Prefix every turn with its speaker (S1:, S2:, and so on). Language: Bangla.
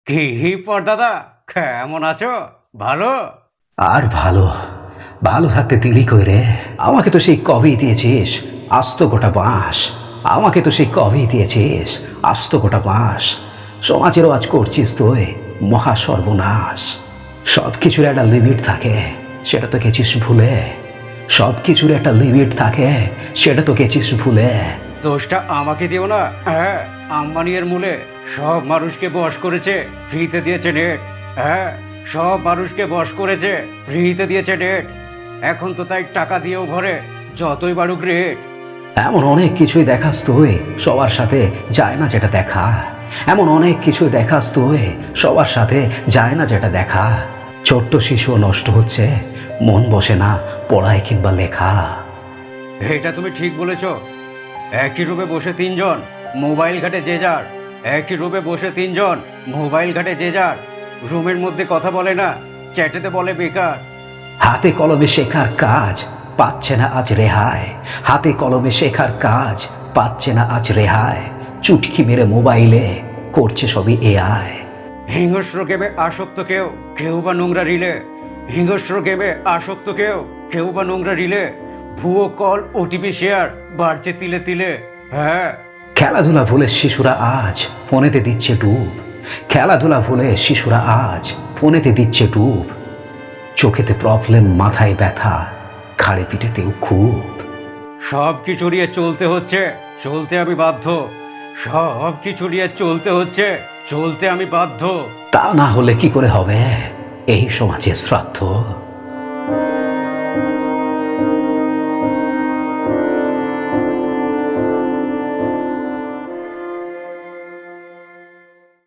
S1: কি পর্দাদা, কেমন আছো? ভালো?
S2: আর ভালো ভালো থাকতে দিলি কই রে? আমাকে তো সেই কবেই দিয়েছিস আস্ত গোটা বাঁশ। আমাকে তো সেই কবেই দিয়েছিস আস্ত গোটা বাঁশ। সমাজেরও আজ করছিস তুই মহা সর্বনাশ। সব কিছুর একটা লিমিট থাকে, সেটা তো গেছিস ভুলে। সব কিছুর একটা লিমিট থাকে, সেটা তো গেছিস ভুলে।
S1: দোষটা আমাকে দিও না। হ্যাঁ, আম্বানি এর মূলে সব মানুষকে বশ করেছে, ফ্রিতে দিয়েছে নেট। হ্যাঁ, সব মানুষকে বশ করেছে, ফ্রিতে দিয়েছে নেট। এখন তো তাই টাকা দিয়েও ঘরে যতই বাড়ুক রেট।
S2: এমন অনেক কিছুই দেখাস তুই, সবার সাথে যায় না যেটা দেখা। এমন অনেক কিছুই দেখাস তুই, সবার সাথে যায় না যেটা দেখা। ছোট্ট শিশুও নষ্ট হচ্ছে, মন বসে না পড়ায় কিংবা লেখা।
S1: এটা তুমি ঠিক বলেছ। একই রুমে বসে তিনজন, মোবাইল ঘাটে যে যার। একই রুমে বসে তিনজন, মোবাইল ঘাটে যে যার। রুমের মধ্যে কথা বলে না, চ্যাটেতে বলে বেকার।
S2: হাতে কলমে শেখার কাজ পাচ্ছে না আজ রেহাই। হাতে কলমে শেখার কাজ পাচ্ছে না আজ রেহাই। চুটকি মেরে মোবাইলে করছে সবই এআই।
S1: হিংস্র গেমে আসক্ত কেউ, কেউ বা নোংরা রিলে। হিংস্র গেমে আসক্ত কেউ, কেউ বা নোংরা রিলে। ভুয়ো কল, ওটিপি শেয়ার বাড়ছে তিলে তিলে। হ্যাঁ,
S2: খেলাধুলা ভুলে শিশুরা আজ ফোনেতে দিচ্ছে ডুব। খেলাধুলা ভুলে শিশুরা আজ ফোনেতে দিচ্ছে ডুব। চোখেতে প্রবলেম, মাথায় ব্যথা, ঘাড়ে পিঠেতেও খুব।
S1: সব কিছু নিয়ে চলতে হচ্ছে, চলতে আমি বাধ্য। সব কিছু নিয়ে চলতে হচ্ছে, চলতে আমি বাধ্য।
S2: তা না হলে কি করে হবে এই সমাজের শ্রাদ্ধ?